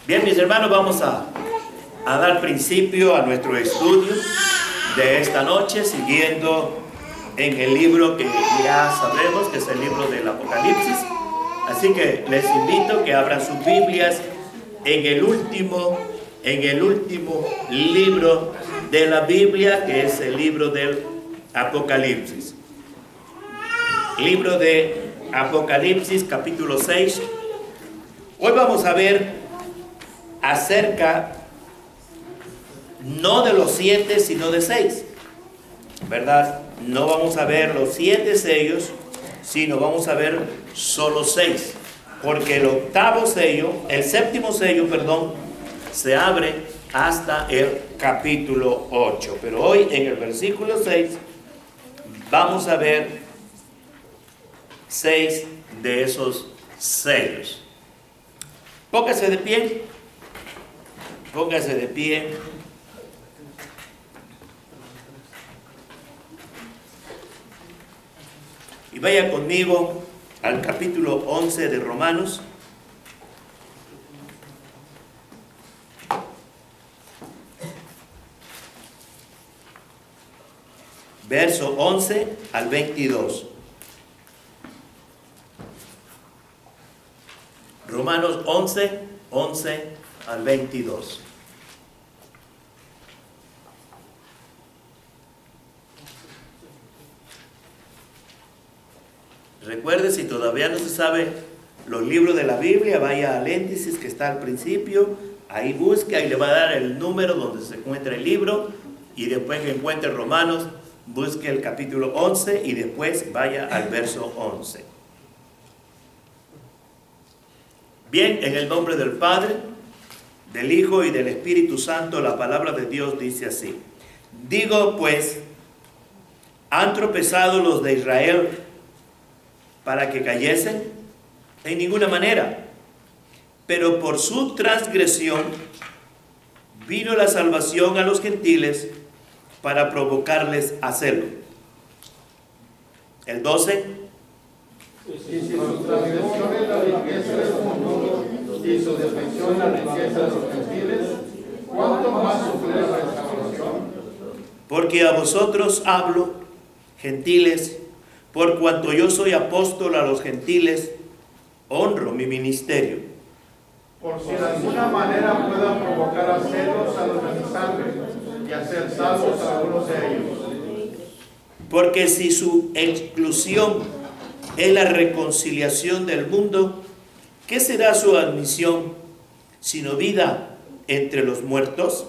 Bien, mis hermanos, vamos a dar principio a nuestro estudio de esta noche, siguiendo en el libro que ya sabemos que es el libro del Apocalipsis. Así que les invito a que abran sus Biblias en el último libro de la Biblia, que es el libro del Apocalipsis. Libro de Apocalipsis, capítulo 6. Hoy vamos a ver acerca no de los 7, sino de 6, ¿verdad? No vamos a ver los 7 sellos, sino vamos a ver solo 6, porque el séptimo sello, se abre hasta el capítulo 8. Pero hoy en el versículo 6 vamos a ver 6 de esos sellos. Póngase de pie. Póngase de pie. Y vaya conmigo al capítulo 11 de Romanos. Verso 11 al 22. Romanos 11, 11 al 22. Recuerde, si todavía no se sabe los libros de la Biblia, vaya al índice que está al principio, ahí busque, ahí le va a dar el número donde se encuentra el libro, y después que encuentre Romanos, busque el capítulo 11 y después vaya al verso 11. Bien, en el nombre del Padre, del Hijo y del Espíritu Santo, la palabra de Dios dice así: digo pues, ¿han tropezado los de Israel para que cayesen? En ninguna manera. Pero por su transgresión vino la salvación a los gentiles para provocarles a celo. El 12. Y si su transgresión es la riqueza del mundo y su defección la riqueza de los gentiles, ¿cuánto más sufre la restauración? Porque a vosotros hablo, gentiles, por cuanto yo soy apóstol a los gentiles, honro mi ministerio. Por si de alguna manera puedan provocar a celos a los de mi sangre y hacer salvos a algunos de ellos. Porque si su exclusión es la reconciliación del mundo, ¿qué será su admisión sino vida entre los muertos?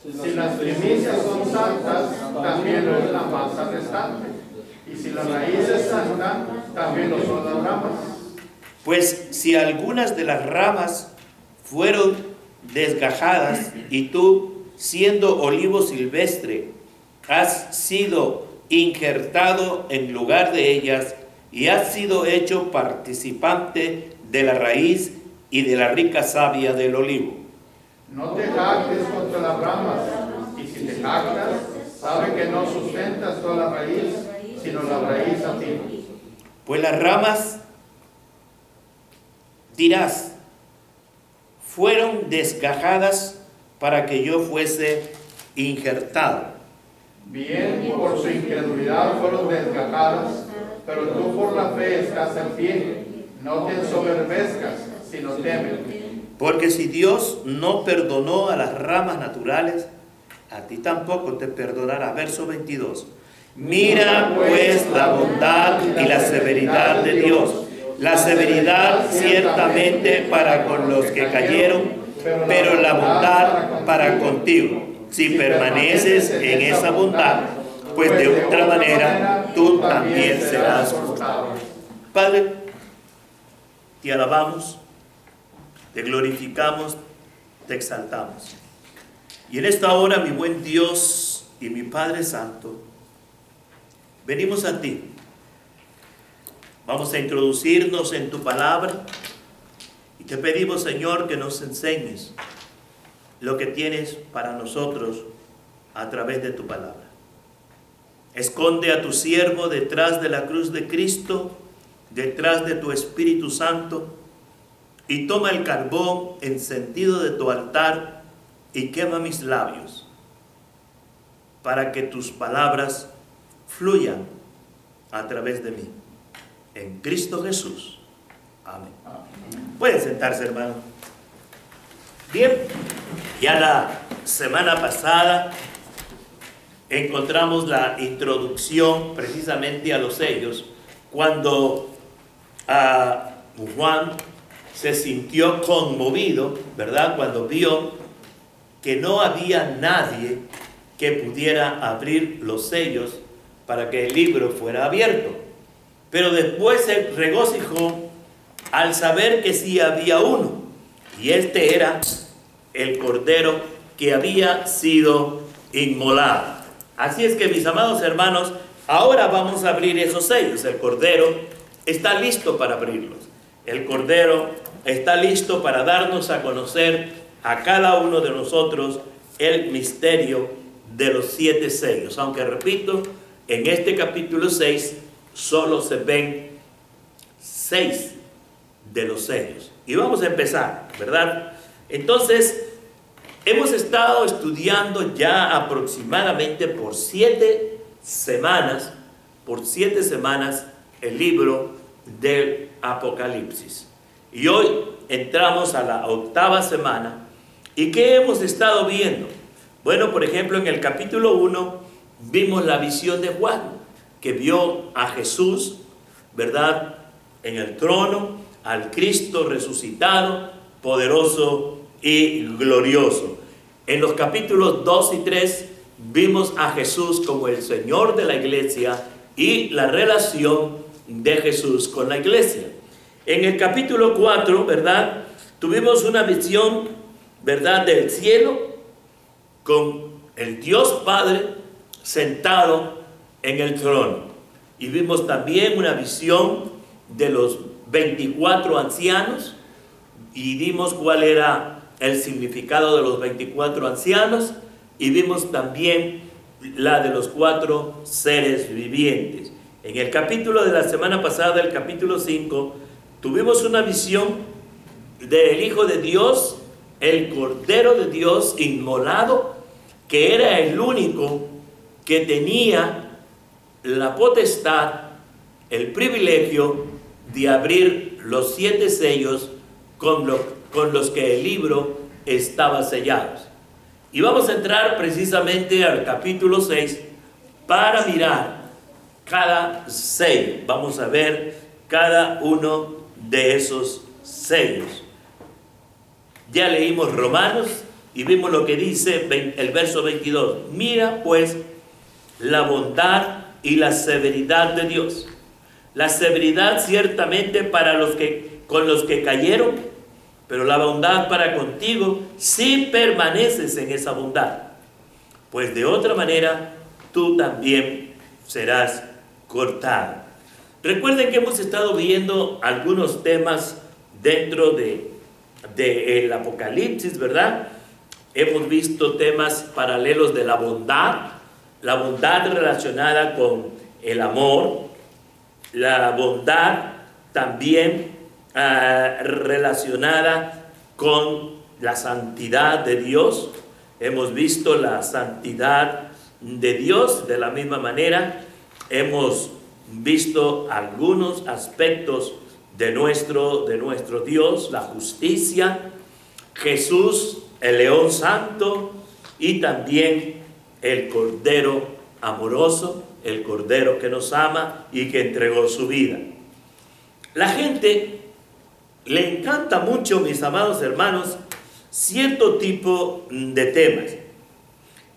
Si las primicias son santas, también lo es la masa restante. Y si la raíz es santa, también lo son las ramas. Pues si algunas de las ramas fueron desgajadas, y tú, siendo olivo silvestre, has sido injertado en lugar de ellas, y has sido hecho participante de la raíz y de la rica savia del olivo. No te jactes contra las ramas, y si te jactas, sabe que no sustentas toda la raíz, sino la raíz a ti. Pues las ramas, dirás, fueron desgajadas para que yo fuese injertado. Bien, por su incredulidad fueron desgajadas, pero tú por la fe estás en pie. No te ensoberbezcas, sino teme. Porque si Dios no perdonó a las ramas naturales, a ti tampoco te perdonará. Verso 22. Mira pues la bondad y la severidad de Dios. La severidad ciertamente para con los que cayeron, pero la bondad para contigo, si permaneces en esa bondad, pues de otra manera tú también serás cortado. Padre, te alabamos, te glorificamos, te exaltamos. Y en esta hora, mi buen Dios y mi Padre Santo, venimos a ti. Vamos a introducirnos en tu palabra y te pedimos, Señor, que nos enseñes lo que tienes para nosotros a través de tu palabra. Esconde a tu siervo detrás de la cruz de Cristo, detrás de tu Espíritu Santo, y toma el carbón encendido de tu altar y quema mis labios, para que tus palabras fluyan a través de mí. En Cristo Jesús. Amén. Pueden sentarse, hermano. Bien, ya la semana pasada encontramos la introducción precisamente a los sellos, cuando Juan se sintió conmovido, ¿verdad? Cuando vio que no había nadie que pudiera abrir los sellos para que el libro fuera abierto. Pero después se regocijó al saber que sí había uno, y este era el cordero que había sido inmolado. Así es que, mis amados hermanos, ahora vamos a abrir esos sellos. El cordero está listo para abrirlos. El cordero está listo para darnos a conocer a cada uno de nosotros el misterio de los 7 sellos. Aunque, repito, en este capítulo 6 solo se ven 6 de los sellos. Y vamos a empezar, ¿verdad? Entonces, hemos estado estudiando ya aproximadamente por 7 semanas, el libro del Apocalipsis. Y hoy entramos a la 8ª semana. ¿Y qué hemos estado viendo? Bueno, por ejemplo, en el capítulo 1 vimos la visión de Juan, que vio a Jesús, ¿verdad?, en el trono, al Cristo resucitado, poderoso y glorioso. En los capítulos 2 y 3 vimos a Jesús como el Señor de la iglesia y la relación de Jesús con la iglesia. En el capítulo 4, ¿verdad?, tuvimos una visión, ¿verdad?, del cielo con el Dios Padre sentado en el trono. Y vimos también una visión de los 24 ancianos y vimos cuál era el significado de los 24 ancianos, y vimos también la de los 4 seres vivientes. En el capítulo de la semana pasada, el capítulo 5, tuvimos una visión del Hijo de Dios, el Cordero de Dios inmolado, que era el único que tenía la potestad, el privilegio de abrir los 7 sellos con los que el libro estaba sellado. Y vamos a entrar precisamente al capítulo 6 para mirar cada sello. Vamos a ver cada uno de esos sellos. Ya leímos Romanos y vimos lo que dice el verso 22. Mira pues la bondad y la severidad de Dios. La severidad ciertamente con los que cayeron, pero la bondad para contigo si permaneces en esa bondad, pues de otra manera tú también serás cortado. Recuerden que hemos estado viendo algunos temas dentro del Apocalipsis, ¿verdad? Hemos visto temas paralelos de la bondad relacionada con el amor, la bondad también relacionada con la santidad de Dios. Hemos visto la santidad de Dios. De la misma manera hemos visto algunos aspectos de nuestro Dios, la justicia, Jesús, el león santo, y también el Cordero amoroso, el Cordero que nos ama y que entregó su vida. La gente le encanta mucho, mis amados hermanos, cierto tipo de temas.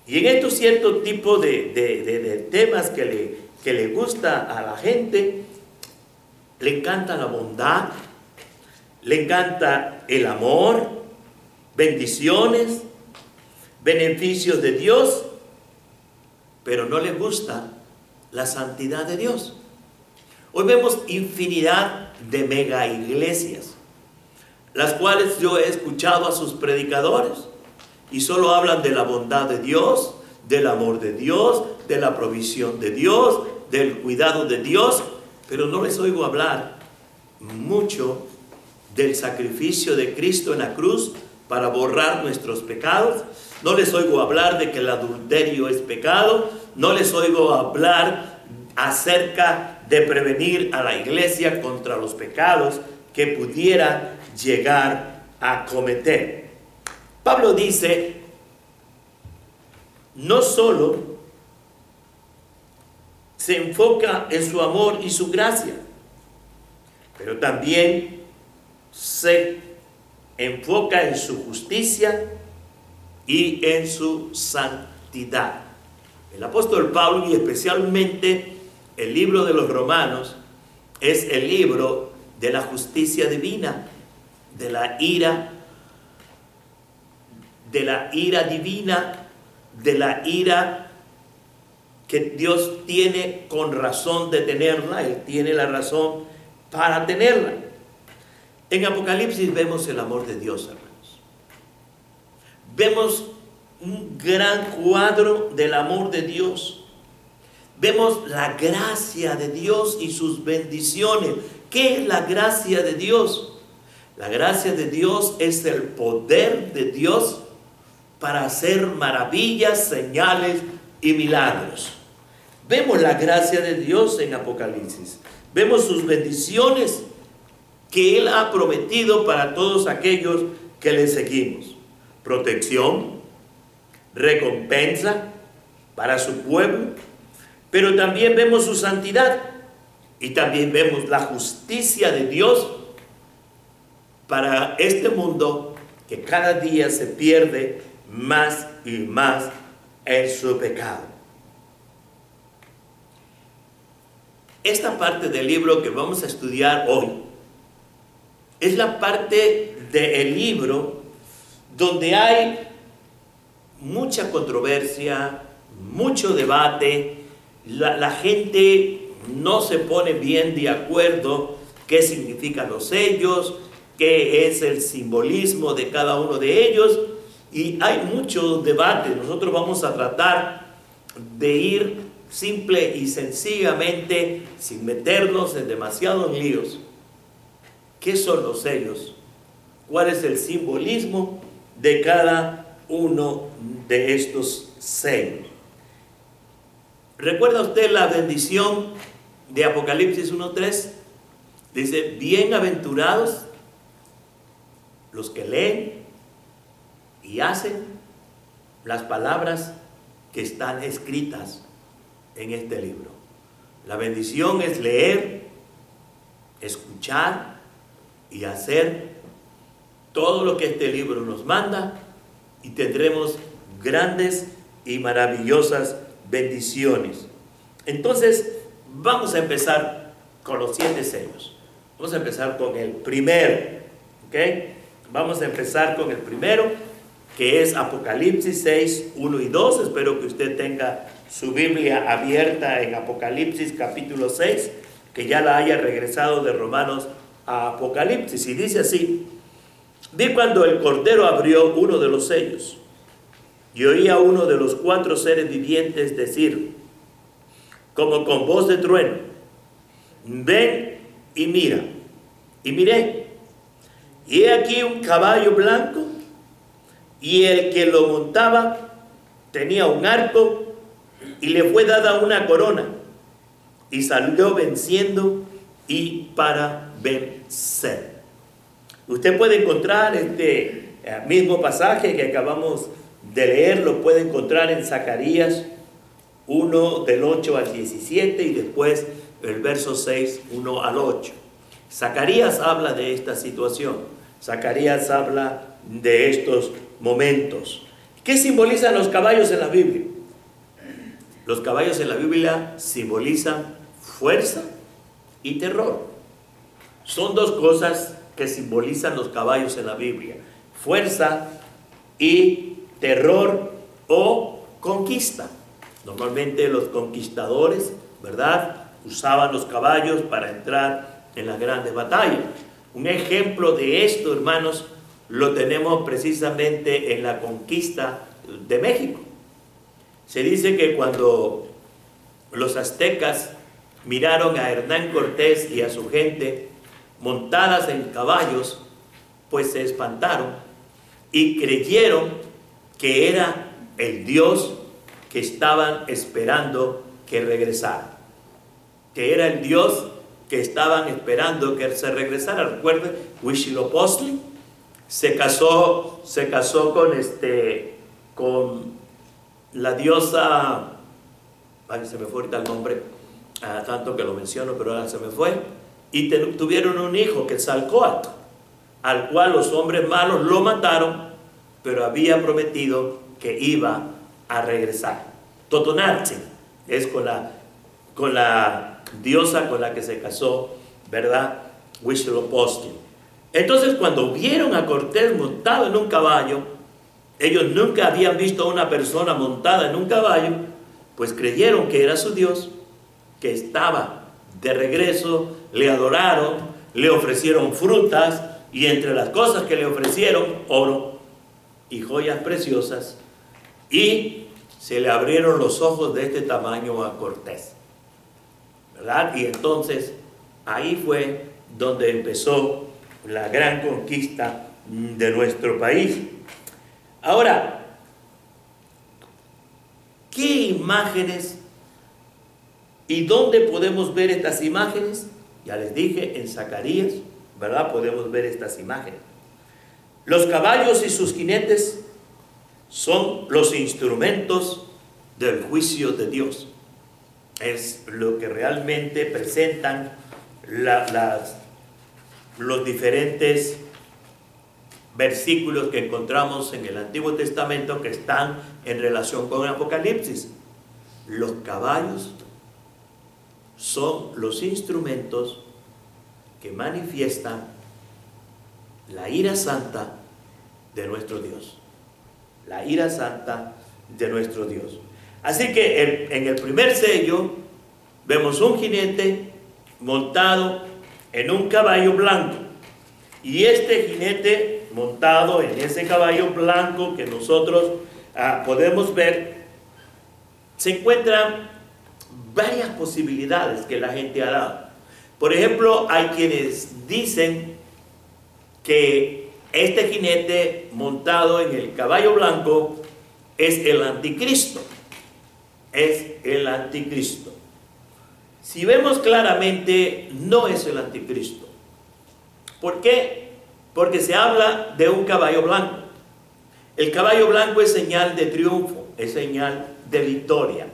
Y en estos ciertos tipos de temas que le gusta a la gente, le encanta la bondad, le encanta el amor, bendiciones, beneficios de Dios, pero no le gusta la santidad de Dios. Hoy vemos infinidad de mega iglesias, las cuales yo he escuchado a sus predicadores y solo hablan de la bondad de Dios, del amor de Dios, de la provisión de Dios, del cuidado de Dios, pero no les oigo hablar mucho del sacrificio de Cristo en la cruz para borrar nuestros pecados. No les oigo hablar de que el adulterio es pecado. No les oigo hablar acerca de prevenir a la iglesia contra los pecados que pudiera llegar a cometer. Pablo dice, no solo se enfoca en su amor y su gracia, pero también se enfoca en su justicia y en su santidad. El apóstol Pablo, y especialmente el libro de los Romanos, es el libro de la justicia divina, de la ira divina, de la ira que Dios tiene con razón de tenerla. Él tiene la razón para tenerla. En Apocalipsis vemos el amor de Dios, hermanos. Vemos un gran cuadro del amor de Dios. Vemos la gracia de Dios y sus bendiciones. ¿Qué es la gracia de Dios? La gracia de Dios es el poder de Dios para hacer maravillas, señales y milagros. Vemos la gracia de Dios en Apocalipsis. Vemos sus bendiciones que Él ha prometido para todos aquellos que le seguimos. Protección, recompensa para su pueblo, pero también vemos su santidad y también vemos la justicia de Dios para este mundo que cada día se pierde más y más en su pecado. Esta parte del libro que vamos a estudiar hoy es la parte del libro donde hay mucha controversia, mucho debate. La gente no se pone bien de acuerdo qué significan los sellos, qué es el simbolismo de cada uno de ellos, y hay mucho debate. Nosotros vamos a tratar de ir simple y sencillamente, sin meternos en demasiados líos. ¿Qué son los sellos? ¿Cuál es el simbolismo de cada uno de estos sellos? ¿Recuerda usted la bendición de Apocalipsis 1:3? Dice, bienaventurados los que leen y hacen las palabras que están escritas en este libro. La bendición es leer, escuchar y hacer todo lo que este libro nos manda, y tendremos grandes y maravillosas bendiciones. Entonces vamos a empezar con los 7 sellos. Vamos a empezar con el primero, ¿ok? Vamos a empezar con el primero, que es Apocalipsis 6, 1 y 2. Espero que usted tenga su Biblia abierta en Apocalipsis capítulo 6, que ya la haya regresado de Romanos a Apocalipsis. Y dice así: vi cuando el Cordero abrió uno de los sellos, y oí a uno de los 4 seres vivientes decir, como con voz de trueno, ven y mira. Y miré, y he aquí un caballo blanco, y el que lo montaba tenía un arco, y le fue dada una corona, y salió venciendo y para vencer. Usted puede encontrar este mismo pasaje que acabamos de leer, lo puede encontrar en Zacarías 1 del 8 al 17 y después el verso 6, 1 al 8. Zacarías habla de esta situación. Zacarías habla de estos momentos. ¿Qué simbolizan los caballos en la Biblia? Los caballos en la Biblia simbolizan fuerza y terror. Son dos cosas que simbolizan los caballos en la Biblia: fuerza y terror o conquista. Normalmente los conquistadores, ¿verdad?, usaban los caballos para entrar en las grandes batallas. Un ejemplo de esto, hermanos, lo tenemos precisamente en la conquista de México. Se dice que cuando los aztecas miraron a Hernán Cortés y a su gente montadas en caballos, pues se espantaron y creyeron que era el Dios que estaban esperando que regresara. Que era el Dios que estaban esperando que se regresara. Recuerden, Huitzilopochtli se casó con la diosa, ay, se me fue ahorita el nombre, tanto que lo menciono, pero ahora se me fue, y tuvieron un hijo, Quetzalcóatl, al cual los hombres malos lo mataron, pero había prometido que iba a regresar. Totonarchi es con la diosa con la que se casó, ¿verdad? Huitzilopochtli. Entonces, cuando vieron a Cortés montado en un caballo, ellos nunca habían visto a una persona montada en un caballo, pues creyeron que era su Dios, que estaba de regreso, le adoraron, le ofrecieron frutas, y entre las cosas que le ofrecieron, oro y joyas preciosas, y se le abrieron los ojos de este tamaño a Cortés, ¿verdad? Y entonces ahí fue donde empezó la gran conquista de nuestro país. Ahora, ¿qué imágenes y dónde podemos ver estas imágenes? Ya les dije, en Zacarías, ¿verdad? Podemos ver estas imágenes. Los caballos y sus jinetes son los instrumentos del juicio de Dios. Es lo que realmente presentan los diferentes versículos que encontramos en el Antiguo Testamento que están en relación con el Apocalipsis. Los caballos son los instrumentos que manifiestan la ira santa de nuestro Dios. La ira santa de nuestro Dios. Así que en el primer sello vemos un jinete montado en un caballo blanco. Y este jinete montado en ese caballo blanco que nosotros podemos ver, se encuentran varias posibilidades que la gente ha dado. Por ejemplo, hay quienes dicen que este jinete montado en el caballo blanco es el anticristo. Es el anticristo. Si vemos claramente, no es el anticristo. ¿Por qué? Porque se habla de un caballo blanco. El caballo blanco es señal de triunfo, es señal de victoria.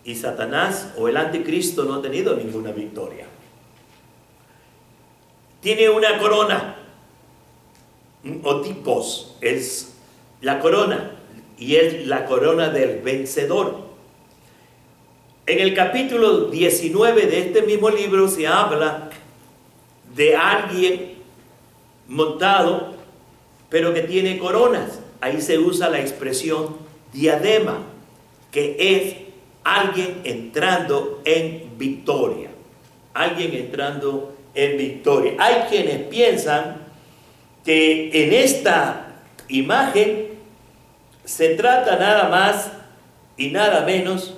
Y Satanás o el anticristo no ha tenido ninguna victoria. Tiene una corona, o tipos, es la corona, y es la corona del vencedor. En el capítulo 19 de este mismo libro se habla de alguien montado, pero que tiene coronas. Ahí se usa la expresión diadema, que es alguien entrando en victoria. Alguien entrando en victoria. Hay quienes piensan que en esta imagen se trata nada más y nada menos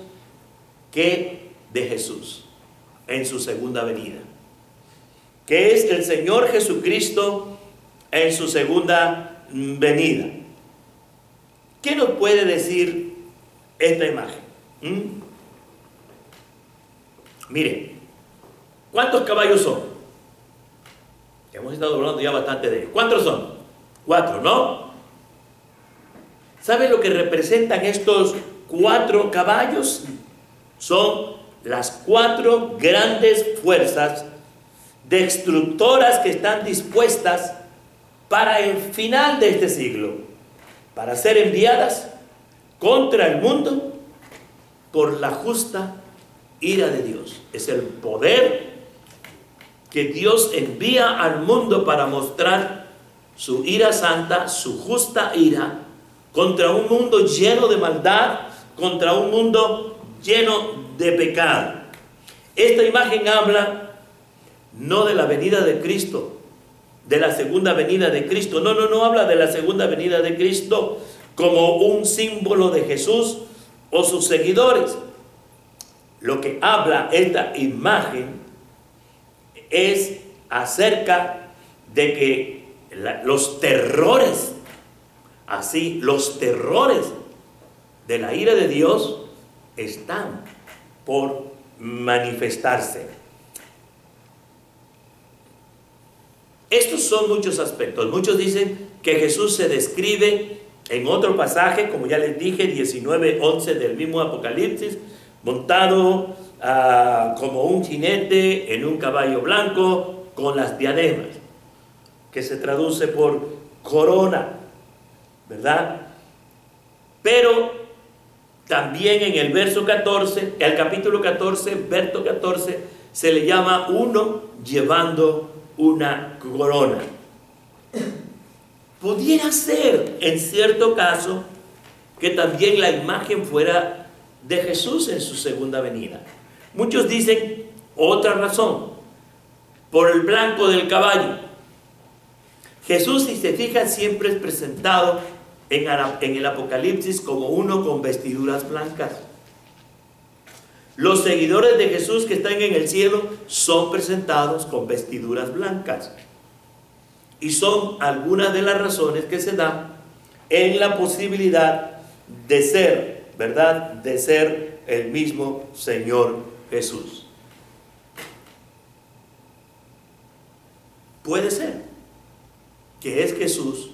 que de Jesús en su segunda venida, que es el Señor Jesucristo en su segunda venida. ¿Qué nos puede decir esta imagen? Mire, ¿cuántos caballos son? Hemos estado hablando ya bastante de ellos. ¿Cuántos son? 4, ¿no? ¿Sabe lo que representan estos 4 caballos? Son las 4 grandes fuerzas destructoras que están dispuestas para el final de este siglo, para ser enviadas contra el mundo por la justa ira de Dios. Es el poder que Dios envía al mundo para mostrar su ira santa, su justa ira, contra un mundo lleno de maldad, contra un mundo lleno de pecado. Esta imagen habla no de la venida de Cristo, de la segunda venida de Cristo. No habla de la segunda venida de Cristo como un símbolo de Jesús o sus seguidores. Lo que habla esta imagen es acerca de que los terrores, así, los terrores de la ira de Dios están por manifestarse. Estos son muchos aspectos. Muchos dicen que Jesús se describe en otro pasaje, como ya les dije, 19:11 del mismo Apocalipsis, montado como un jinete en un caballo blanco con las diademas, que se traduce por corona, ¿verdad? Pero también en el verso 14, el capítulo 14, verso 14, se le llama uno llevando una corona. Pudiera ser, en cierto caso, que también la imagen fuera de Jesús en su segunda venida. Muchos dicen otra razón, por el blanco del caballo. Jesús, si se fijan, siempre es presentado en el Apocalipsis como uno con vestiduras blancas. Los seguidores de Jesús que están en el cielo son presentados con vestiduras blancas. Y son algunas de las razones que se dan en la posibilidad de ser, ¿verdad?, de ser el mismo Señor Jesús. Puede ser que es Jesús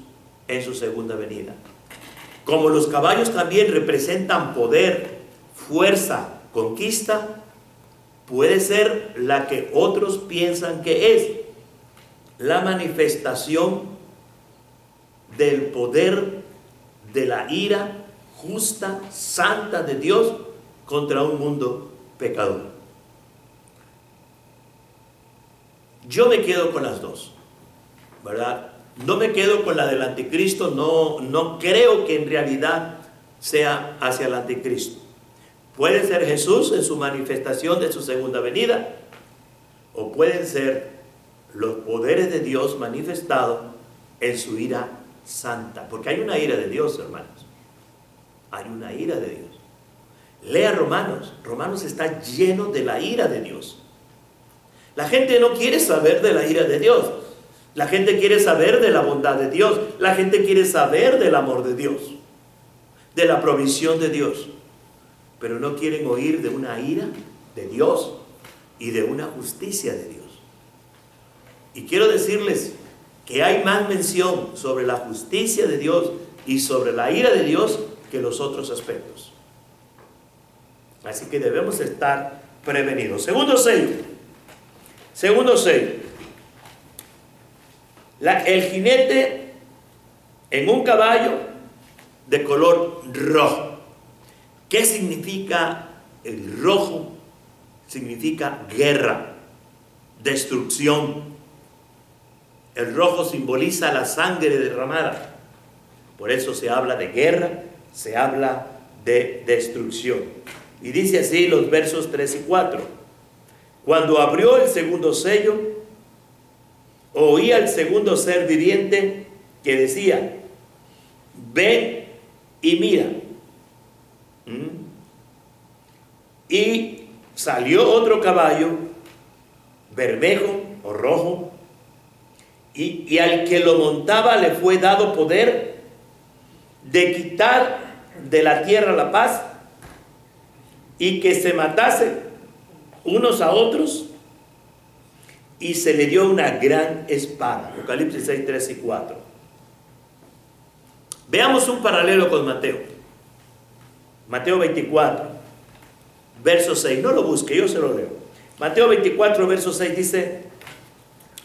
en su segunda venida. Como los caballos también representan poder, fuerza, conquista, puede ser la que otros piensan que es la manifestación del poder de la ira justa, santa de Dios contra un mundo pecador. Yo me quedo con las dos, ¿verdad? No me quedo con la del anticristo, no creo que en realidad sea hacia el anticristo. Puede ser Jesús en su manifestación de su segunda venida, o pueden ser los poderes de Dios manifestados en su ira santa. Porque hay una ira de Dios, hermanos. Hay una ira de Dios. Lea Romanos. Romanos está lleno de la ira de Dios. La gente no quiere saber de la ira de Dios. La gente quiere saber de la bondad de Dios. La gente quiere saber del amor de Dios, de la provisión de Dios. Pero no quieren oír de una ira de Dios y de una justicia de Dios. Y quiero decirles que hay más mención sobre la justicia de Dios y sobre la ira de Dios que los otros aspectos. Así que debemos estar prevenidos. Segundo sello. Segundo sello. El jinete en un caballo de color rojo. ¿Qué significa el rojo? Significa guerra, destrucción. El rojo simboliza la sangre derramada. Por eso se habla de guerra, se habla de destrucción. Y dice así los versos 3 y 4. Cuando abrió el segundo sello, oí al segundo ser viviente que decía: ven y mira. Y salió otro caballo, bermejo o rojo, y al que lo montaba le fue dado poder de quitar de la tierra la paz y que se matase unos a otros, y se le dio una gran espada. Apocalipsis 6, 3 y 4. Veamos un paralelo con Mateo. Mateo 24, verso 6. No lo busque, yo se lo leo. Mateo 24, verso 6 dice: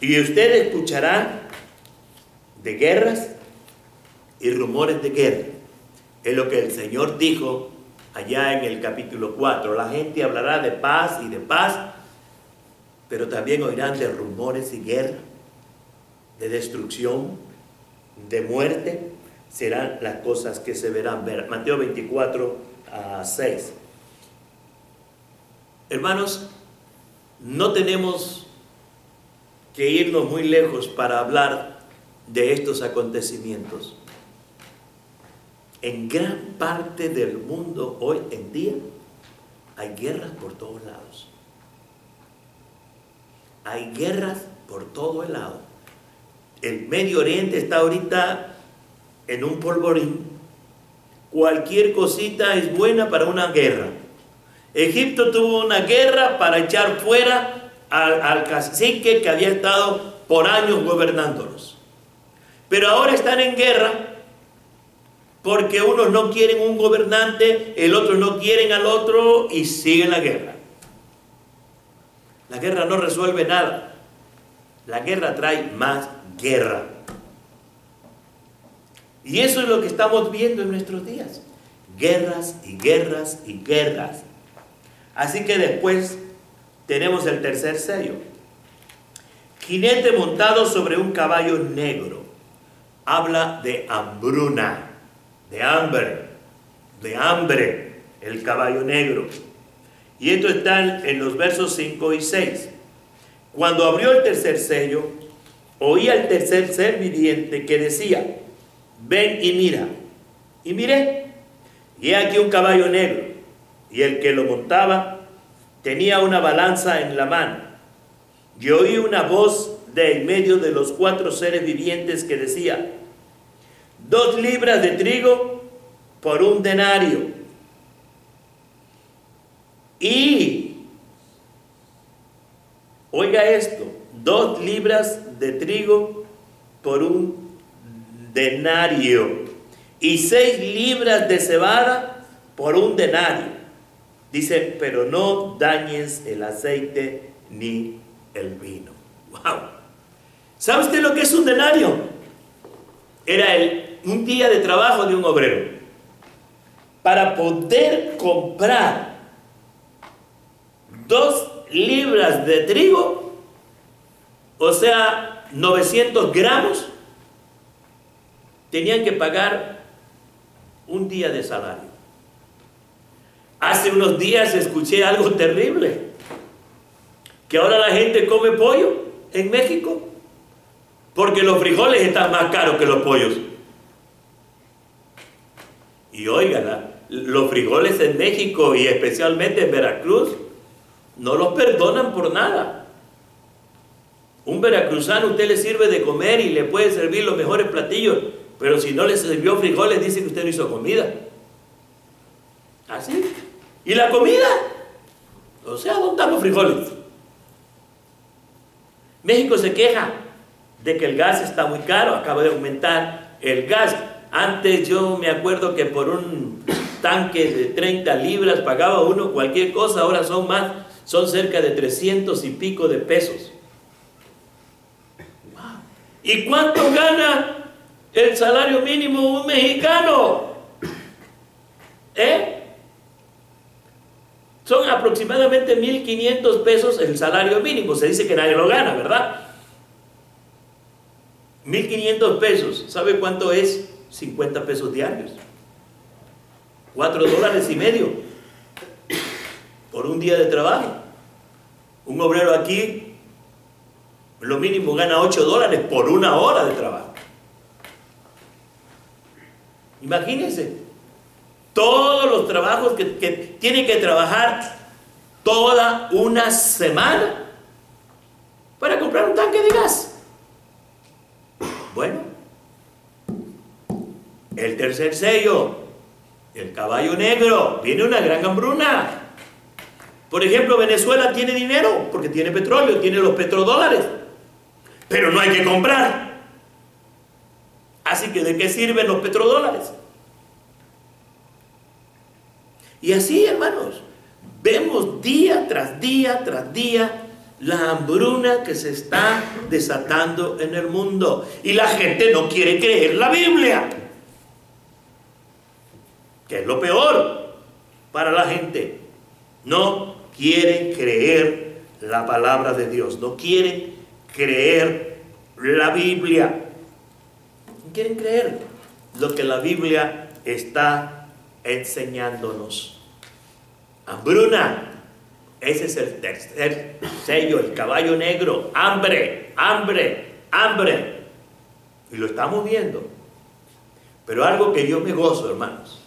y usted escuchará de guerras y rumores de guerra. Es lo que el Señor dijo allá en el capítulo 4. La gente hablará de paz y de paz, pero también oirán de rumores y guerra, de destrucción, de muerte. Serán las cosas que se verán. Mateo 24, 6. Hermanos, no tenemos que irnos muy lejos para hablar de estos acontecimientos. En gran parte del mundo hoy en día hay guerras por todos lados. Hay guerras por todo el lado. El Medio Oriente está ahorita en un polvorín. Cualquier cosita es buena para una guerra. Egipto tuvo una guerra para echar fuera al cacique que había estado por años gobernándolos. Pero ahora están en guerra porque unos no quieren un gobernante, el otro no quieren al otro y sigue la guerra. La guerra no resuelve nada. La guerra trae más guerra. Y eso es lo que estamos viendo en nuestros días. Guerras y guerras y guerras. Así que después tenemos el tercer sello. Jinete montado sobre un caballo negro. Habla de hambruna, de hambre, el caballo negro. Y esto está en los versos 5 y 6. Cuando abrió el tercer sello, oí al tercer ser viviente que decía: ven y mira. Y miré, y he aquí un caballo negro, y el que lo montaba tenía una balanza en la mano. Y oí una voz de en medio de los 4 seres vivientes que decía: 2 libras de trigo por 1 denario. Y, oiga esto, 2 libras de trigo por 1 denario. Y 6 libras de cebada por 1 denario. Dice, pero no dañes el aceite ni el vino. ¡Wow! ¿Sabe usted lo que es 1 denario? Era un día de trabajo de un obrero. Para poder comprar 2 libras de trigo, o sea, 900 gramos, tenían que pagar 1 día de salario. Hace unos días escuché algo terrible, que ahora la gente come pollo en México porque los frijoles están más caros que los pollos. Y óigala, los frijoles en México y especialmente en Veracruz no los perdonan por nada. Un veracruzano usted le sirve de comer y le puede servir los mejores platillos, pero si no le sirvió frijoles dice que usted no hizo comida. ¿Así? ¿Y la comida? O sea, ¿dónde están los frijoles? México se queja de que el gas está muy caro, acaba de aumentar el gas. Antes yo me acuerdo que por un tanque de 30 libras pagaba uno cualquier cosa, ahora son cerca de 300 y pico de pesos. ¿Y cuánto gana el salario mínimo un mexicano? Son aproximadamente 1,500 pesos el salario mínimo. Se dice que nadie lo gana, ¿verdad? 1,500 pesos. ¿Sabe cuánto es? 50 pesos diarios. $4.50 por un día de trabajo. Un obrero aquí, lo mínimo gana $8 por 1 hora de trabajo. Imagínense. Todos los trabajos que tiene que trabajar toda una semana para comprar un tanque de gas. Bueno, el tercer sello, el caballo negro, viene una gran hambruna. Por ejemplo, Venezuela tiene dinero porque tiene petróleo, tiene los petrodólares, pero no hay que comprar. Así que ¿de qué sirven los petrodólares? Y así, hermanos, vemos día tras día tras día la hambruna que se está desatando en el mundo. Y la gente no quiere creer la Biblia, que es lo peor para la gente. No quieren creer la palabra de Dios, no quieren creer la Biblia. No quieren creer lo que la Biblia está enseñándonos. Hambruna, ese es el tercer sello, el caballo negro. Hambre, hambre, hambre. Y lo estamos viendo. Pero algo que yo me gozo, hermanos,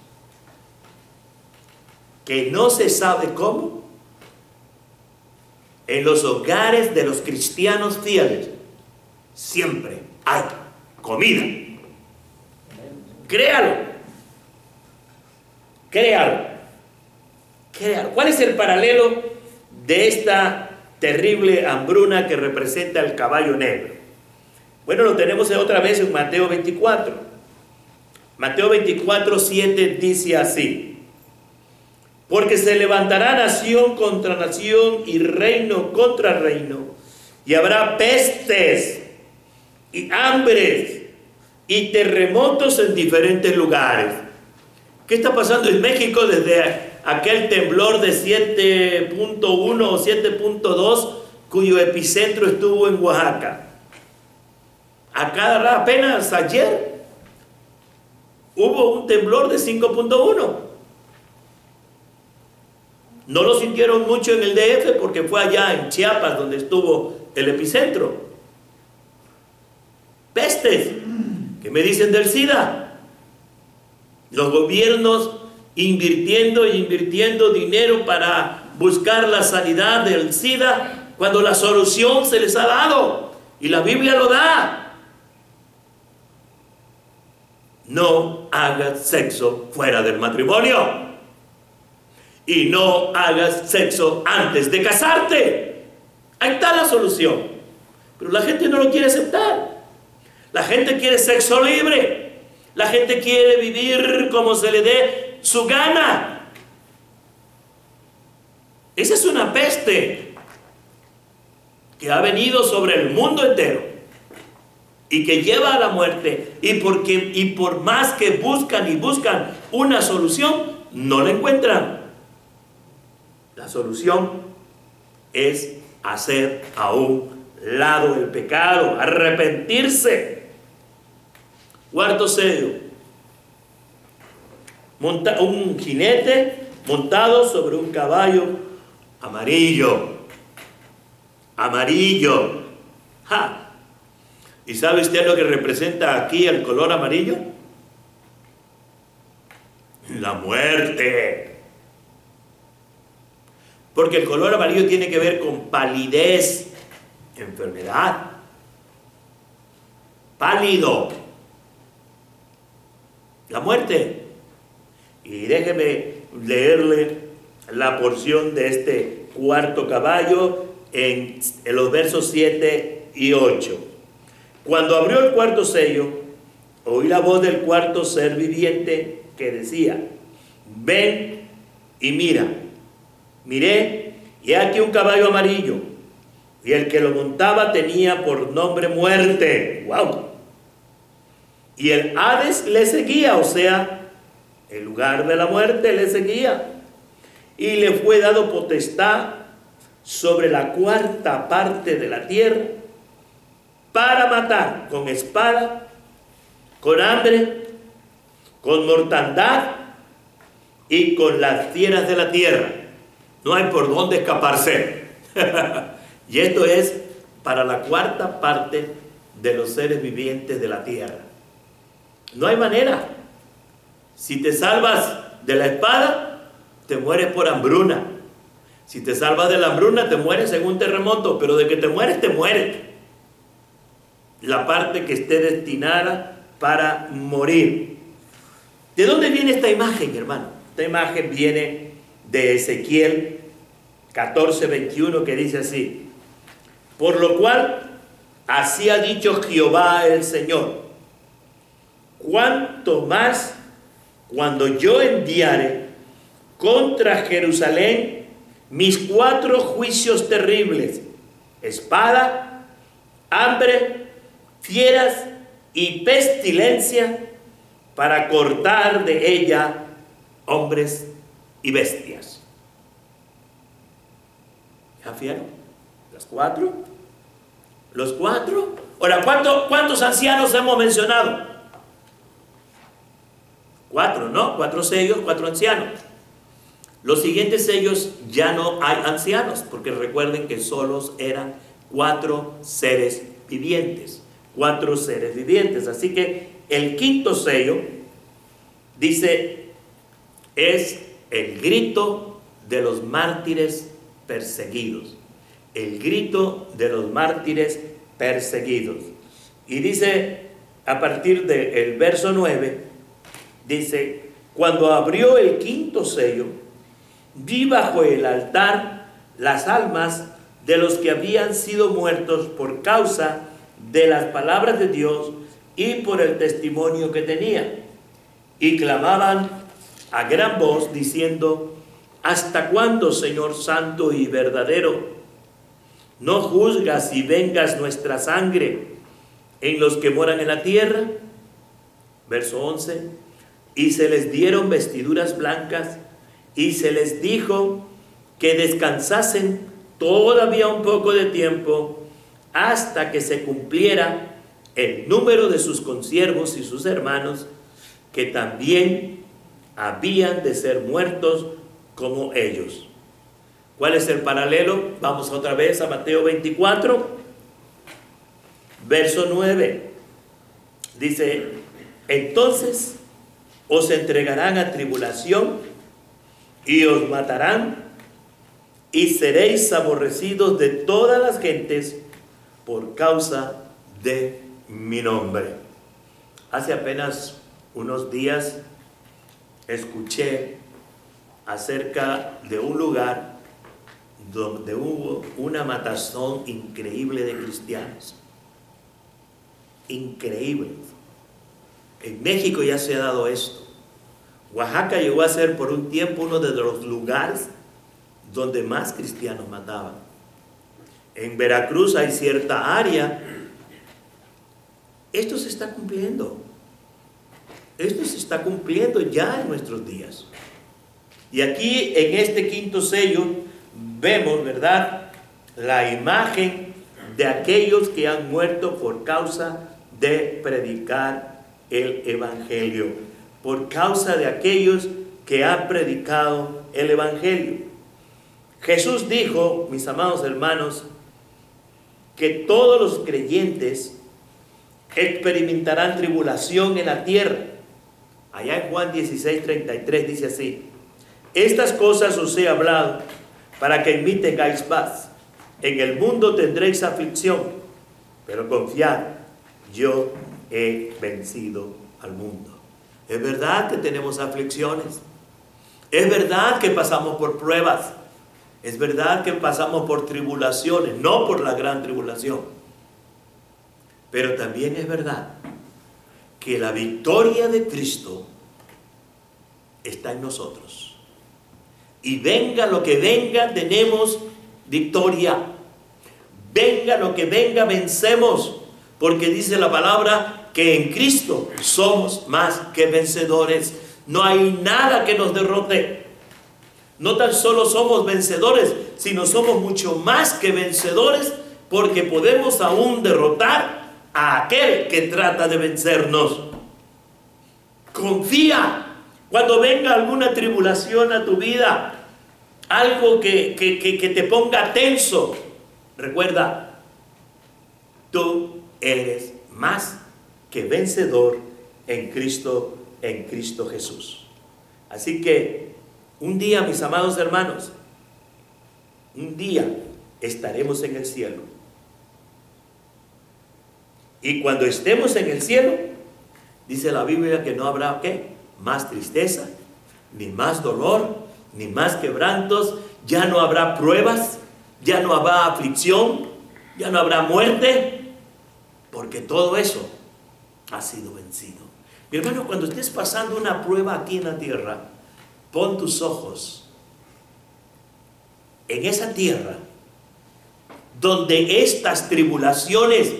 que no se sabe cómo, en los hogares de los cristianos fieles siempre hay comida. Créalo. Créalo. Créalo. ¿Cuál es el paralelo de esta terrible hambruna que representa el caballo negro? Bueno, lo tenemos otra vez en Mateo 24. Mateo 24, 7 dice así: porque se levantará nación contra nación y reino contra reino, y habrá pestes y hambres y terremotos en diferentes lugares. ¿Qué está pasando en México desde aquel temblor de 7.1 o 7.2 cuyo epicentro estuvo en Oaxaca? Acá apenas ayer hubo un temblor de 5.1. No lo sintieron mucho en el DF porque fue allá en Chiapas donde estuvo el epicentro. Pestes. ¿Qué me dicen del SIDA? Los gobiernos invirtiendo y invirtiendo dinero para buscar la sanidad del SIDA cuando la solución se les ha dado y la Biblia lo da. No hagas sexo fuera del matrimonio. Y no hagas sexo antes de casarte. Ahí está la solución. Pero la gente no lo quiere aceptar. La gente quiere sexo libre. La gente quiere vivir como se le dé su gana. Esa es una peste que ha venido sobre el mundo entero y que lleva a la muerte. Y por más que buscan y buscan una solución, no la encuentran. La solución es hacer a un lado el pecado, arrepentirse. Cuarto sello: un jinete montado sobre un caballo amarillo. Amarillo. ¡Ja! ¿Y sabe usted lo que representa aquí el color amarillo? La muerte. Porque el color amarillo tiene que ver con palidez, enfermedad. Pálido. La muerte. Y déjeme leerle la porción de este cuarto caballo en los versos 7 y 8. Cuando abrió el cuarto sello, oí la voz del cuarto ser viviente que decía: ven y mira. Miré, y aquí un caballo amarillo, y el que lo montaba tenía por nombre Muerte. ¡Wow! Y el Hades le seguía, o sea, el lugar de la muerte le seguía. Y le fue dado potestad sobre la cuarta parte de la tierra para matar con espada, con hambre, con mortandad y con las fieras de la tierra. No hay por dónde escaparse. Y esto es para la cuarta parte de los seres vivientes de la tierra. No hay manera. Si te salvas de la espada, te mueres por hambruna. Si te salvas de la hambruna, te mueres en un terremoto. Pero de que te mueres, te mueres. La parte que esté destinada para morir. ¿De dónde viene esta imagen, hermano? Esta imagen viene de Ezequiel 14:21, que dice así: por lo cual así ha dicho Jehová el Señor, cuanto más cuando yo enviare contra Jerusalén mis 4 juicios terribles: espada, hambre, fieras y pestilencia, para cortar de ella hombres y bestias. ¿Ya vieron? ¿Las 4? ¿Los 4? Ahora, ¿cuántos ancianos hemos mencionado? 4, ¿no? 4 sellos, 4 ancianos. Los siguientes sellos ya no hay ancianos, porque recuerden que solos eran 4 seres vivientes. 4 seres vivientes. Así que el quinto sello dice: es el grito de los mártires perseguidos. el grito de los mártires perseguidos. Y dice, a partir del verso 9, dice: cuando abrió el quinto sello, vi bajo el altar las almas de los que habían sido muertos por causa de las palabras de Dios y por el testimonio que tenían. Y clamaban a gran voz diciendo: ¿hasta cuándo, Señor santo y verdadero, no juzgas y vengas nuestra sangre en los que moran en la tierra? Verso 11: y se les dieron vestiduras blancas y se les dijo que descansasen todavía un poco de tiempo hasta que se cumpliera el número de sus consiervos y sus hermanos, que también habían de ser muertos como ellos. ¿Cuál es el paralelo? Vamos otra vez a Mateo 24, verso 9. Dice: entonces os entregarán a tribulación y os matarán, y seréis aborrecidos de todas las gentes por causa de mi nombre. Hace apenas unos días escuché acerca de un lugar donde hubo una matazón increíble de cristianos. Increíble. En México ya se ha dado esto. Oaxaca llegó a ser por un tiempo uno de los lugares donde más cristianos mataban. En Veracruz hay cierta área. Esto se está cumpliendo. Esto se está cumpliendo ya en nuestros días. Y aquí en este quinto sello vemos, ¿verdad?, la imagen de aquellos que han muerto por causa de predicar el Evangelio, por causa de aquellos que han predicado el Evangelio. Jesús dijo, mis amados hermanos, que todos los creyentes experimentarán tribulación en la tierra. Allá en Juan 16:33 dice así: estas cosas os he hablado para que en mí tengáis paz. En el mundo tendréis aflicción, pero confiad, yo he vencido al mundo. Es verdad que tenemos aflicciones, es verdad que pasamos por pruebas, es verdad que pasamos por tribulaciones, no por la gran tribulación, pero también es verdad que la victoria de Cristo está en nosotros. Y venga lo que venga, tenemos victoria. Venga lo que venga, vencemos, porque dice la palabra que en Cristo somos más que vencedores. No hay nada que nos derrote. No tan solo somos vencedores, sino somos mucho más que vencedores, porque podemos aún derrotar a aquel que trata de vencernos. Confía. Cuando venga alguna tribulación a tu vida, algo que te ponga tenso, recuerda, tú eres más que vencedor en Cristo Jesús. Así que un día, mis amados hermanos, un día estaremos en el cielo. Y cuando estemos en el cielo, dice la Biblia que no habrá ¿qué? Más tristeza, ni más dolor, ni más quebrantos. Ya no habrá pruebas, ya no habrá aflicción, ya no habrá muerte, porque todo eso ha sido vencido. Mi hermano, cuando estés pasando una prueba aquí en la tierra, pon tus ojos en esa tierra donde estas tribulaciones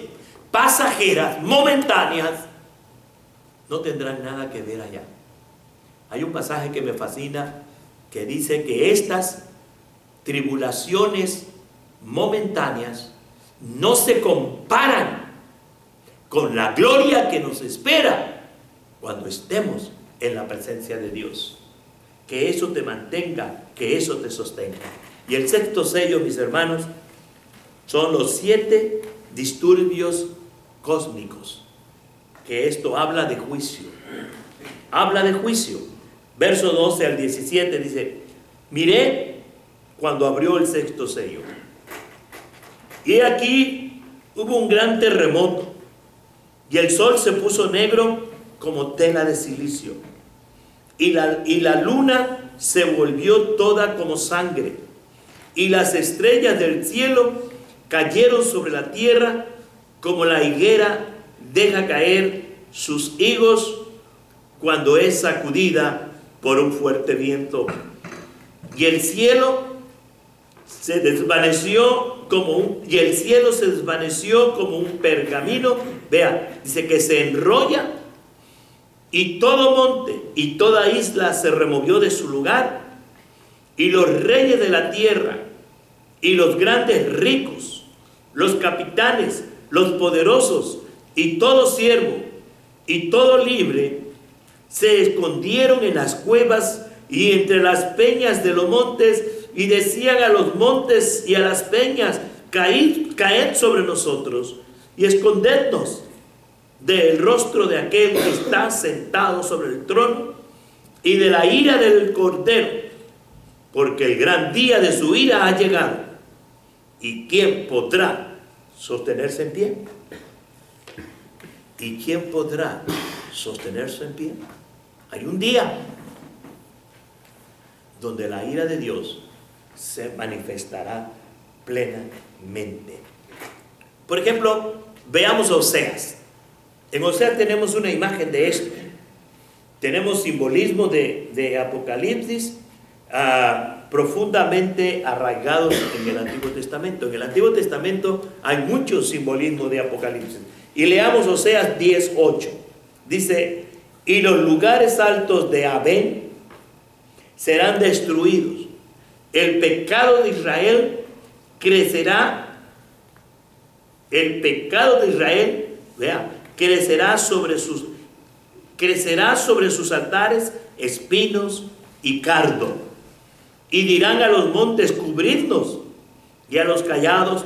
pasajeras, momentáneas, no tendrán nada que ver allá. Hay un pasaje que me fascina que dice que estas tribulaciones momentáneas no se comparan con la gloria que nos espera cuando estemos en la presencia de Dios. Que eso te mantenga, que eso te sostenga. Y el sexto sello, mis hermanos, son los 7 disturbios cósmicos, que esto habla de juicio. Habla de juicio. Verso 12 al 17 dice: miré cuando abrió el sexto sello, Y aquí hubo un gran terremoto, y el sol se puso negro como tela de silicio, y la luna se volvió toda como sangre, y las estrellas del cielo cayeron sobre la tierra como la higuera deja caer sus higos cuando es sacudida por un fuerte viento. Y el cielo se desvaneció como un pergamino. Vea, dice que se enrolla, y todo monte y toda isla se removió de su lugar, y los reyes de la tierra y los grandes ricos, los capitanes, los poderosos y todo siervo y todo libre se escondieron en las cuevas y entre las peñas de los montes, y decían a los montes y a las peñas: caed sobre nosotros y escondednos del rostro de aquel que está sentado sobre el trono y de la ira del Cordero, porque el gran día de su ira ha llegado. ¿Y quién podrá sostenerse en pie? ¿Y quién podrá sostenerse en pie? Hay un día donde la ira de Dios se manifestará plenamente. Por ejemplo, veamos Oseas. En Oseas tenemos una imagen de esto. Tenemos simbolismo de Apocalipsis profundamente arraigados en el Antiguo Testamento. En el Antiguo Testamento hay mucho simbolismo de Apocalipsis. Y leamos Oseas 10:8. Dice: y los lugares altos de Abén serán destruidos. El pecado de Israel crecerá. El pecado de Israel, vea, crecerá sobre sus altares espinos y cardo. Y dirán a los montes: cubridnos, y a los collados: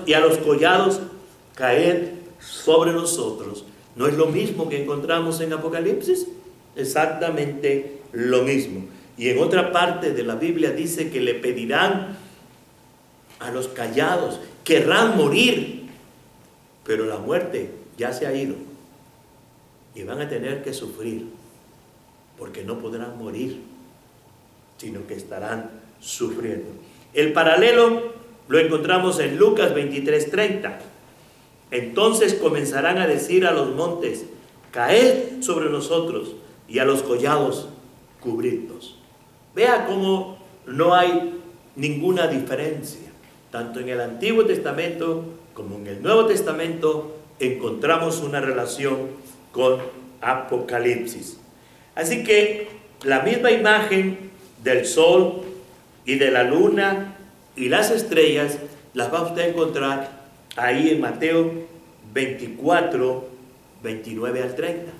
caed sobre nosotros. ¿No es lo mismo que encontramos en Apocalipsis? Exactamente lo mismo. Y en otra parte de la Biblia dice que le pedirán a los callados, querrán morir, pero la muerte ya se ha ido, y van a tener que sufrir, porque no podrán morir, sino que estarán sufriendo. El paralelo lo encontramos en Lucas 23:30. Entonces comenzarán a decir a los montes: caed sobre nosotros, y a los collados: cubridnos. Vea cómo no hay ninguna diferencia. Tanto en el Antiguo Testamento como en el Nuevo Testamento encontramos una relación con Apocalipsis. Así que la misma imagen del sol y de la luna y las estrellas las va usted a encontrar ahí en Mateo 24, 29 al 30.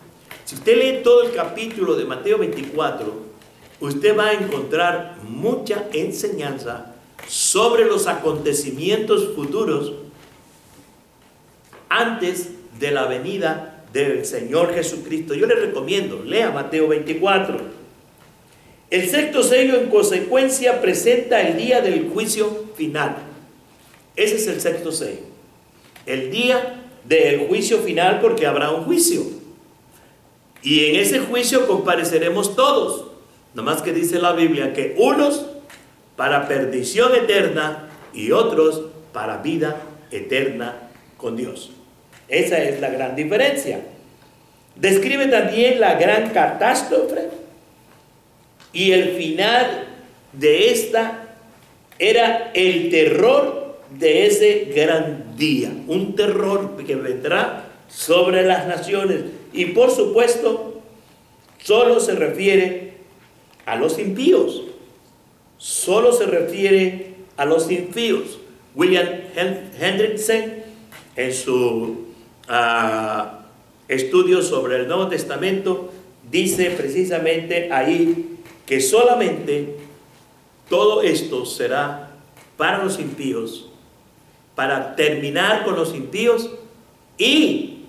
Si usted lee todo el capítulo de Mateo 24, usted va a encontrar mucha enseñanza sobre los acontecimientos futuros antes de la venida del Señor Jesucristo. Yo le recomiendo, lea Mateo 24. El sexto sello, en consecuencia, presenta el día del juicio final. Ese es el sexto sello. El día del juicio final, porque habrá un juicio. Y en ese juicio compareceremos todos. Nomás que dice la Biblia que unos para perdición eterna y otros para vida eterna con Dios. Esa es la gran diferencia. Describe también la gran catástrofe, y el final de esta era el terror de ese gran día, un terror que vendrá sobre las naciones, y por supuesto solo se refiere a los impíos, solo se refiere a los impíos. William Hendrickson, en su estudio sobre el Nuevo Testamento, dice precisamente ahí que solamente todo esto será para los impíos, para terminar con los impíos y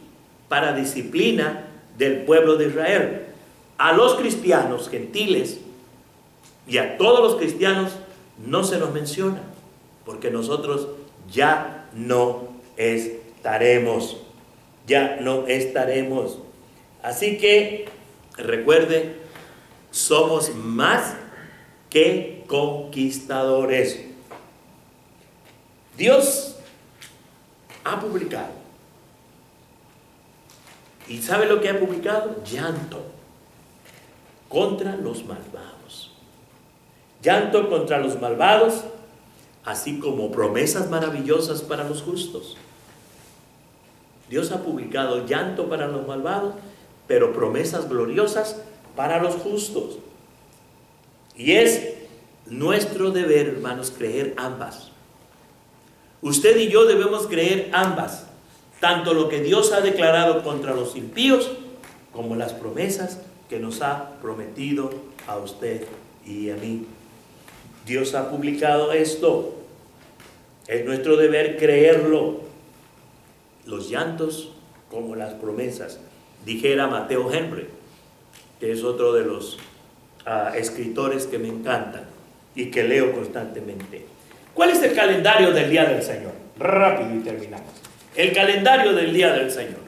para disciplina del pueblo de Israel. A los cristianos gentiles y a todos los cristianos no se nos menciona, porque nosotros ya no estaremos. Ya no estaremos. Así que recuerde, somos más que conquistadores. Dios ha publicado. ¿Y sabe lo que ha publicado? Llanto contra los malvados. Llanto contra los malvados, así como promesas maravillosas para los justos. Dios ha publicado llanto para los malvados, pero promesas gloriosas para los justos. Y es nuestro deber, hermanos, creer ambas. Usted y yo debemos creer ambas, tanto lo que Dios ha declarado contra los impíos, como las promesas que nos ha prometido a usted y a mí. Dios ha publicado esto. Es nuestro deber creerlo. Los llantos como las promesas, dijera Mateo Henry, que es otro de los escritores que me encantan y que leo constantemente. ¿Cuál es el calendario del día del Señor? Rápido y terminamos. El calendario del día del Señor.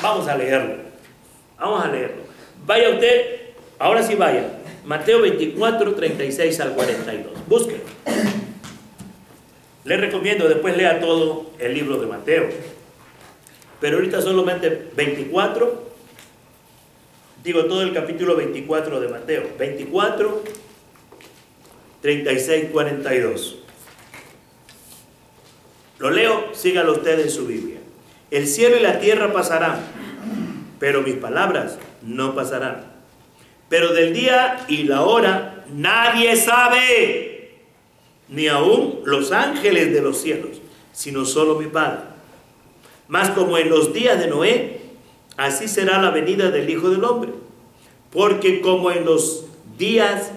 Vamos a leerlo. Vamos a leerlo. Vaya usted, ahora sí vaya. Mateo 24, 36 al 42. Búsquelo. Le recomiendo, después lea todo el libro de Mateo. Pero ahorita solamente 24. Digo, todo el capítulo 24 de Mateo. 24, 36, 42. Lo leo, sígalo usted en su Biblia. El cielo y la tierra pasarán, pero mis palabras no pasarán. Pero del día y la hora nadie sabe, ni aun los ángeles de los cielos, sino solo mi Padre. Mas como en los días de Noé, así será la venida del Hijo del Hombre. Porque como en los días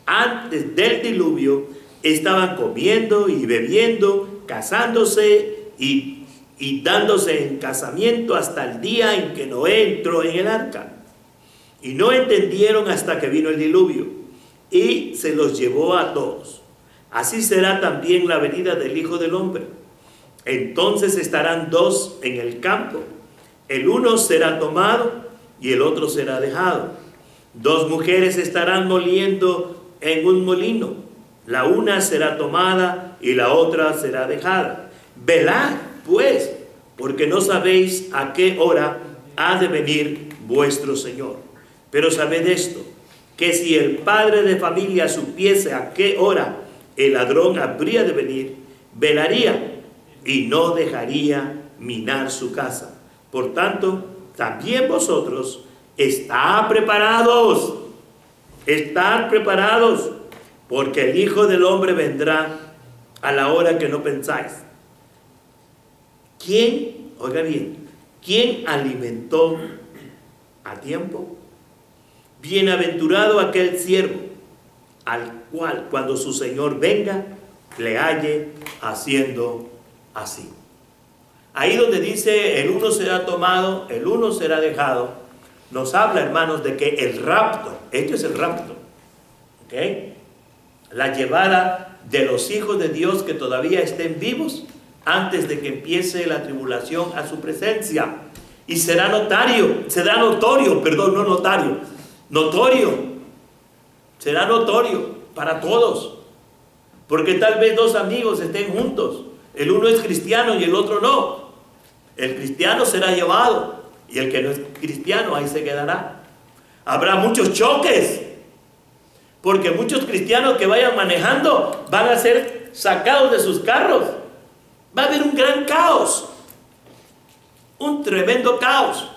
antes del diluvio, estaban comiendo y bebiendo, casándose y dándose en casamiento hasta el día en que Noé entró en el arca. Y no entendieron hasta que vino el diluvio y se los llevó a todos. Así será también la venida del Hijo del Hombre. Entonces estarán dos en el campo, el uno será tomado y el otro será dejado. Dos mujeres estarán moliendo en un molino, la una será tomada y la otra será dejada. Velad, pues, porque no sabéis a qué hora ha de venir vuestro Señor. Pero sabed esto, que si el padre de familia supiese a qué hora el ladrón habría de venir, velaría y no dejaría minar su casa. Por tanto, también vosotros estad preparados, porque el Hijo del Hombre vendrá a la hora que no pensáis. ¿Quién, oiga bien, quién alimentó a tiempo? Bienaventurado aquel siervo al cual cuando su Señor venga le halle haciendo así. Ahí donde dice el uno será tomado, el uno será dejado, nos habla, hermanos, de que el rapto, esto es el rapto, ¿ok? La llevada de los hijos de Dios que todavía estén vivos antes de que empiece la tribulación a su presencia. Y será notorio, será para todos. Porque tal vez dos amigos estén juntos, el uno es cristiano y el otro no. El cristiano será llevado y el que no es cristiano ahí se quedará. Habrá muchos choques, porque muchos cristianos que vayan manejando van a ser sacados de sus carros. Va a haber un gran caos, un tremendo caos.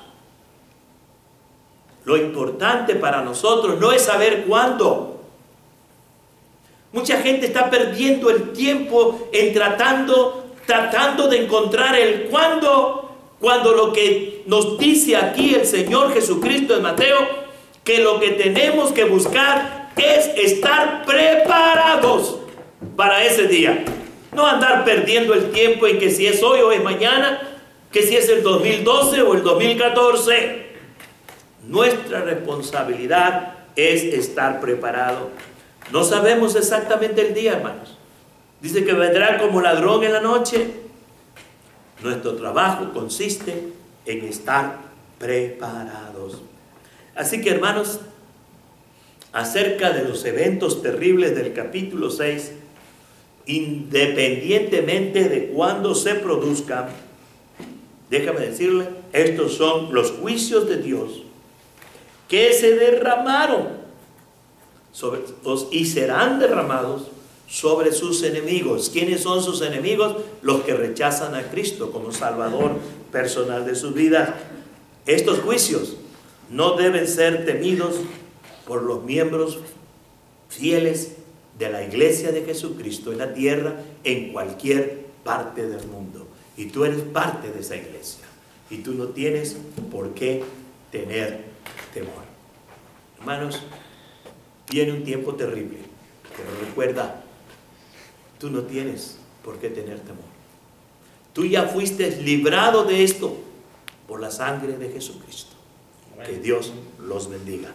Lo importante para nosotros no es saber cuándo. Mucha gente está perdiendo el tiempo en tratando de encontrar el cuándo, cuando lo que nos dice aquí el Señor Jesucristo en Mateo, que lo que tenemos que buscar es estar preparados para ese día. No andar perdiendo el tiempo en que si es hoy o es mañana, que si es el 2012 o el 2014. Nuestra responsabilidad es estar preparado. No sabemos exactamente el día, hermanos. Dice que vendrá como ladrón en la noche. Nuestro trabajo consiste en estar preparados. Así que, hermanos, acerca de los eventos terribles del capítulo 6, independientemente de cuándo se produzcan, déjame decirle, estos son los juicios de Dios que se derramaron y serán derramados sobre sus enemigos. ¿Quiénes son sus enemigos? Los que rechazan a Cristo como Salvador personal de sus vidas. Estos juicios no deben ser temidos por los miembros fieles de la iglesia de Jesucristo en la tierra, en cualquier parte del mundo. Y tú eres parte de esa iglesia. Y tú no tienes por qué tener temor. Hermanos, viene un tiempo terrible. Pero recuerda, tú no tienes por qué tener temor. Tú ya fuiste librado de esto por la sangre de Jesucristo. Que Dios los bendiga.